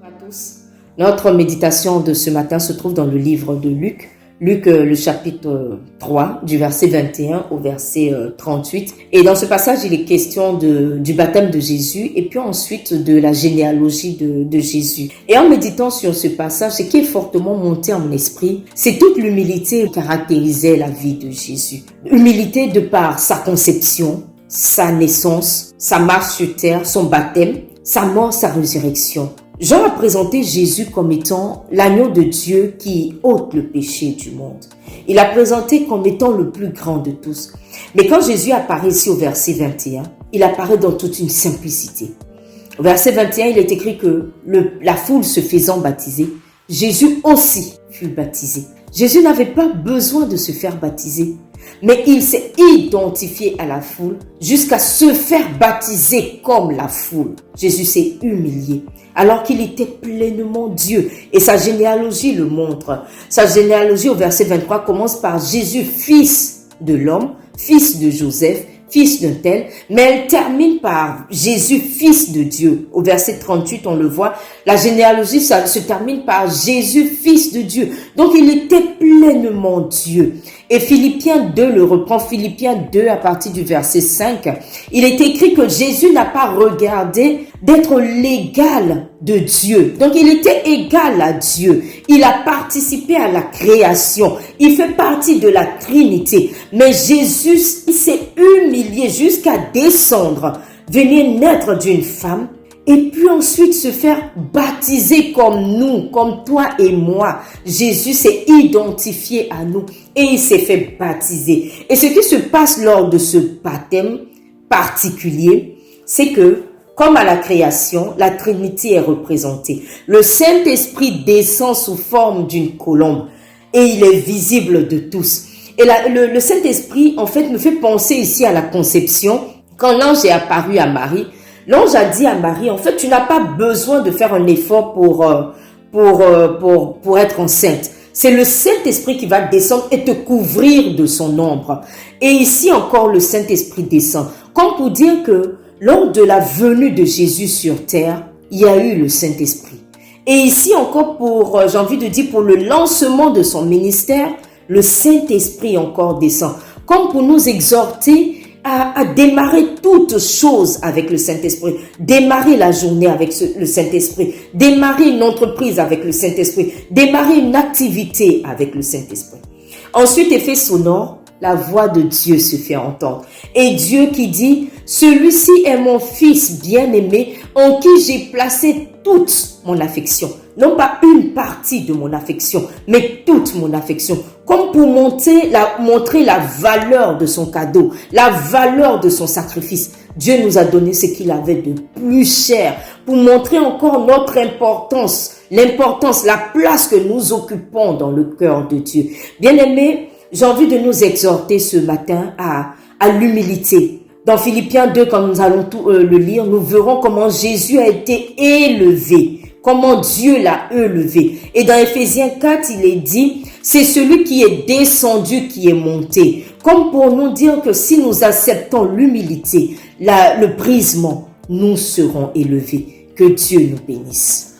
Bonjour à tous. Notre méditation de ce matin se trouve dans le livre de Luc. Luc, le chapitre 3, du verset 21 au verset 38. Et dans ce passage, il est question du baptême de Jésus et puis ensuite de la généalogie de Jésus. Et en méditant sur ce passage, ce qui est fortement monté en mon esprit, c'est toute l'humilité qui caractérisait la vie de Jésus. Humilité de par sa conception, sa naissance, sa marche sur terre, son baptême, sa mort, sa résurrection. Jean a présenté Jésus comme étant l'agneau de Dieu qui ôte le péché du monde. Il l'a présenté comme étant le plus grand de tous. Mais quand Jésus apparaît ici au verset 21, il apparaît dans toute une simplicité. Au verset 21, il est écrit que la foule se faisant baptiser, Jésus aussi fut baptisé. Jésus n'avait pas besoin de se faire baptiser, mais il s'est identifié à la foule jusqu'à se faire baptiser comme la foule. Jésus s'est humilié alors qu'il était pleinement Dieu. Et sa généalogie le montre. Sa généalogie au verset 23 commence par Jésus, fils de l'homme, fils de Joseph, fils d'un tel, mais elle termine par Jésus, fils de Dieu. Au verset 38, on le voit, la généalogie ça se termine par Jésus, fils de Dieu. Donc il était pleinement Dieu. Et Philippiens 2 le reprend, Philippiens 2 à partir du verset 5. Il est écrit que Jésus n'a pas regardé d'être l'égal de Dieu. Donc il était égal à Dieu. Il a participé à la création. Il fait partie de la Trinité. Mais Jésus, il s'est humilié jusqu'à descendre, venir naître d'une femme et puis ensuite se faire baptiser comme nous, comme toi et moi. Jésus s'est identifié à nous et il s'est fait baptiser. Et ce qui se passe lors de ce baptême particulier, c'est que comme à la création, la Trinité est représentée. Le Saint-Esprit descend sous forme d'une colombe et il est visible de tous. Et le Saint-Esprit, en fait, me fait penser ici à la conception. Quand l'ange est apparu à Marie, l'ange a dit à Marie, en fait, tu n'as pas besoin de faire un effort pour être enceinte. C'est le Saint-Esprit qui va descendre et te couvrir de son ombre. Et ici encore, le Saint-Esprit descend. Comme pour dire que lors de la venue de Jésus sur terre, il y a eu le Saint-Esprit. Et ici encore, j'ai envie de dire, pour le lancement de son ministère, le Saint-Esprit encore descend. Comme pour nous exhorter à démarrer toutes choses avec le Saint-Esprit. Démarrer la journée avec le Saint-Esprit. Démarrer une entreprise avec le Saint-Esprit. Démarrer une activité avec le Saint-Esprit. Ensuite, effet sonore, la voix de Dieu se fait entendre. Et Dieu qui dit, celui-ci est mon fils bien-aimé en qui j'ai placé toute mon affection. Non pas une partie de mon affection, mais toute mon affection. Comme pour montrer la valeur de son cadeau, la valeur de son sacrifice. Dieu nous a donné ce qu'il avait de plus cher pour montrer encore notre importance, l'importance, la place que nous occupons dans le cœur de Dieu. Bien-aimés, j'ai envie de nous exhorter ce matin à l'humilité. Dans Philippiens 2, quand nous allons le lire, nous verrons comment Jésus a été élevé, comment Dieu l'a élevé. Et dans Éphésiens 4, il est dit, c'est celui qui est descendu qui est monté. Comme pour nous dire que si nous acceptons l'humilité, le brisement, nous serons élevés. Que Dieu nous bénisse.